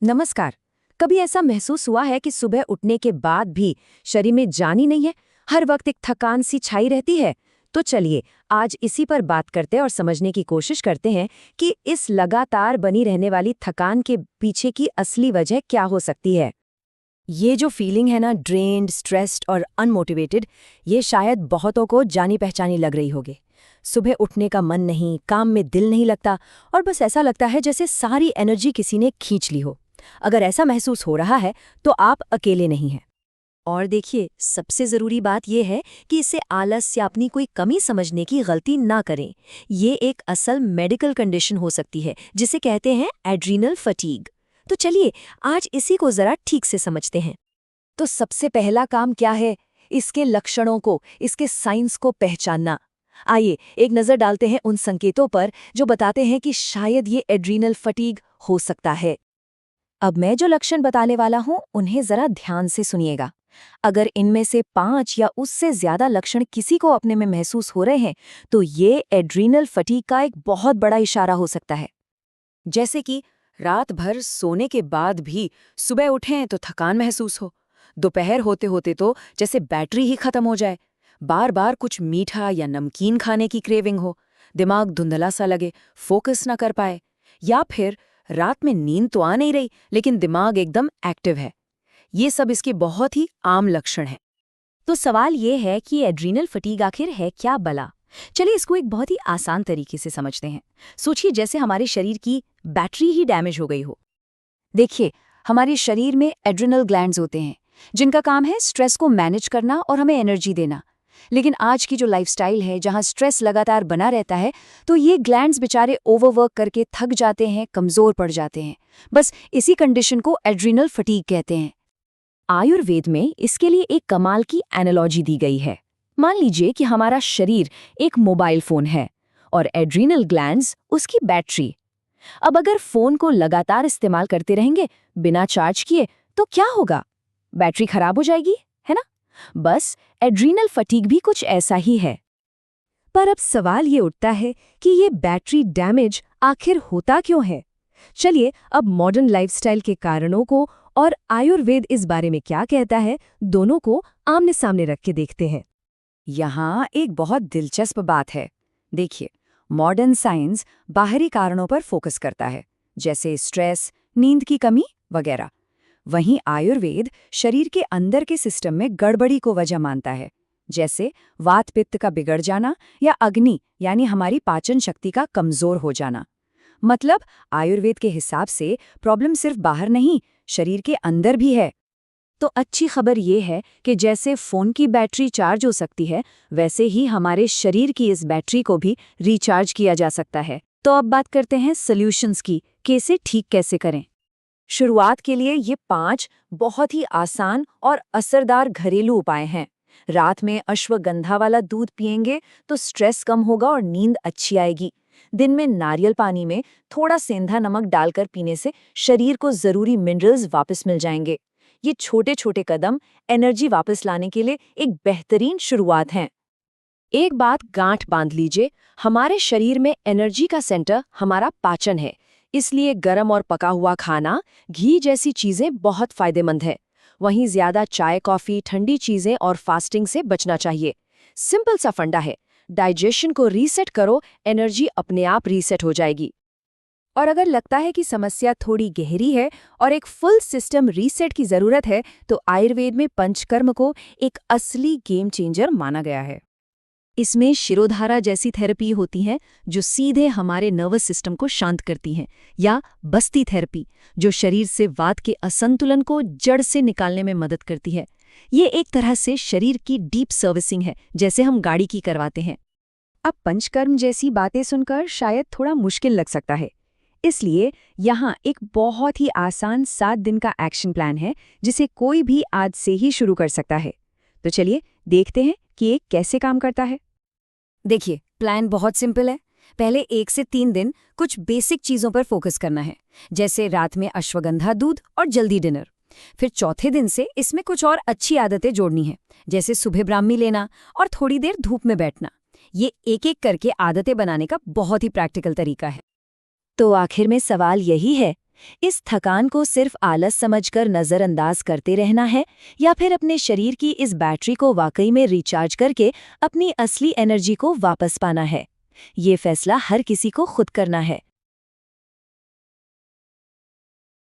नमस्कार। कभी ऐसा महसूस हुआ है कि सुबह उठने के बाद भी शरीर में जान ही नहीं है, हर वक्त एक थकान सी छाई रहती है? तो चलिए आज इसी पर बात करते हैं और समझने की कोशिश करते हैं कि इस लगातार बनी रहने वाली थकान के पीछे की असली वजह क्या हो सकती है। ये जो फीलिंग है ना, ड्रेन्ड, स्ट्रेस्ड और अनमोटिवेटेड, ये शायद बहुतों को जानी पहचानी लग रही होगी। सुबह उठने का मन नहीं, काम में दिल नहीं लगता और बस ऐसा लगता है जैसे सारी एनर्जी किसी ने खींच ली हो। अगर ऐसा महसूस हो रहा है तो आप अकेले नहीं हैं। और देखिए, सबसे ज़रूरी बात यह है कि इसे आलस या अपनी कोई कमी समझने की गलती ना करें। ये एक असल मेडिकल कंडीशन हो सकती है जिसे कहते हैं एड्रीनल फटीग। तो चलिए आज इसी को ज़रा ठीक से समझते हैं। तो सबसे पहला काम क्या है? इसके लक्षणों को, इसके साइंस को पहचानना। आइए एक नज़र डालते हैं उन संकेतों पर जो बताते हैं कि शायद ये एड्रीनल फटीग हो सकता है। अब मैं जो लक्षण बताने वाला हूं उन्हें जरा ध्यान से सुनिएगा। अगर इनमें से 5 या उससे ज्यादा लक्षण किसी को अपने में महसूस हो रहे हैं तो ये एड्रीनल फटीग का एक बहुत बड़ा इशारा हो सकता है। जैसे कि रात भर सोने के बाद भी सुबह उठें तो थकान महसूस हो, दोपहर होते होते तो जैसे बैटरी ही खत्म हो जाए, बार बार कुछ मीठा या नमकीन खाने की क्रेविंग हो, दिमाग धुंधला सा लगे, फोकस ना कर पाए, या फिर रात में नींद तो आ नहीं रही लेकिन दिमाग एकदम एक्टिव है। ये सब इसके बहुत ही आम लक्षण हैं। तो सवाल ये है कि एड्रीनल फटीग आखिर है क्या भला? चलिए इसको एक बहुत ही आसान तरीके से समझते हैं। सोचिए जैसे हमारे शरीर की बैटरी ही डैमेज हो गई हो। देखिए, हमारे शरीर में एड्रिनल ग्लैंड्स होते हैं जिनका काम है स्ट्रेस को मैनेज करना और हमें एनर्जी देना। लेकिन आज की जो लाइफस्टाइल है जहां स्ट्रेस लगातार बना रहता है तो ये ग्लैंड्स बेचारे ओवरवर्क करके थक जाते हैं, कमजोर पड़ जाते हैं। बस इसी कंडीशन को एड्रिनल फटीग कहते हैं। आयुर्वेद में इसके लिए एक कमाल की एनालॉजी दी गई है। मान लीजिए कि हमारा शरीर एक मोबाइल फोन है और एड्रिनल ग्लैंड्स उसकी बैटरी। अब अगर फोन को लगातार इस्तेमाल करते रहेंगे बिना चार्ज किए तो क्या होगा? बैटरी खराब हो जाएगी, है ना? बस एड्रीनल फटीग भी कुछ ऐसा ही है। पर अब सवाल ये उठता है कि ये बैटरी डैमेज आखिर होता क्यों है? चलिए अब मॉडर्न लाइफस्टाइल के कारणों को और आयुर्वेद इस बारे में क्या कहता है, दोनों को आमने सामने रख के देखते हैं। यहाँ एक बहुत दिलचस्प बात है। देखिए, मॉडर्न साइंस बाहरी कारणों पर फोकस करता है, जैसे स्ट्रेस, नींद की कमी वगैरह। वहीं आयुर्वेद शरीर के अंदर के सिस्टम में गड़बड़ी को वजह मानता है, जैसे वात पित्त का बिगड़ जाना या अग्नि यानी हमारी पाचन शक्ति का कमजोर हो जाना। मतलब आयुर्वेद के हिसाब से प्रॉब्लम सिर्फ बाहर नहीं, शरीर के अंदर भी है। तो अच्छी खबर ये है कि जैसे फोन की बैटरी चार्ज हो सकती है वैसे ही हमारे शरीर की इस बैटरी को भी रिचार्ज किया जा सकता है। तो अब बात करते हैं सॉल्यूशंस की, कि इसे ठीक कैसे करें। शुरुआत के लिए ये 5 बहुत ही आसान और असरदार घरेलू उपाय हैं। रात में अश्वगंधा वाला दूध पिएंगे तो स्ट्रेस कम होगा और नींद अच्छी आएगी। दिन में नारियल पानी में थोड़ा सेंधा नमक डालकर पीने से शरीर को जरूरी मिनरल्स वापस मिल जाएंगे। ये छोटे छोटे कदम एनर्जी वापस लाने के लिए एक बेहतरीन शुरुआत हैं। एक बात गांठ बांध लीजिए, हमारे शरीर में एनर्जी का सेंटर हमारा पाचन है। इसलिए गरम और पका हुआ खाना, घी जैसी चीजें बहुत फायदेमंद है। वहीं ज्यादा चाय, कॉफी, ठंडी चीजें और फास्टिंग से बचना चाहिए। सिंपल सा फंडा है, डाइजेशन को रीसेट करो, एनर्जी अपने आप रीसेट हो जाएगी। और अगर लगता है कि समस्या थोड़ी गहरी है और एक फुल सिस्टम रीसेट की जरूरत है तो आयुर्वेद में पंचकर्म को एक असली गेम चेंजर माना गया है। इसमें शिरोधारा जैसी थेरेपी होती हैं जो सीधे हमारे नर्वस सिस्टम को शांत करती हैं, या बस्ती थेरेपी जो शरीर से वात के असंतुलन को जड़ से निकालने में मदद करती है। ये एक तरह से शरीर की डीप सर्विसिंग है, जैसे हम गाड़ी की करवाते हैं। अब पंचकर्म जैसी बातें सुनकर शायद थोड़ा मुश्किल लग सकता है, इसलिए यहाँ एक बहुत ही आसान 7 दिन का एक्शन प्लान है जिसे कोई भी आज से ही शुरू कर सकता है। तो चलिए देखते हैं कि ये कैसे काम करता है। देखिए, प्लान बहुत सिंपल है। पहले 1 से 3 दिन कुछ बेसिक चीजों पर फोकस करना है, जैसे रात में अश्वगंधा दूध और जल्दी डिनर। फिर चौथे दिन से इसमें कुछ और अच्छी आदतें जोड़नी है, जैसे सुबह ब्राह्मी लेना और थोड़ी देर धूप में बैठना। ये एक एक करके आदतें बनाने का बहुत ही प्रैक्टिकल तरीका है। तो आखिर में सवाल यही है इस थकान को सिर्फ आलस समझकर नज़रअंदाज करते रहना है या फिर अपने शरीर की इस बैटरी को वाकई में रिचार्ज करके अपनी असली एनर्जी को वापस पाना है? ये फैसला हर किसी को खुद करना है।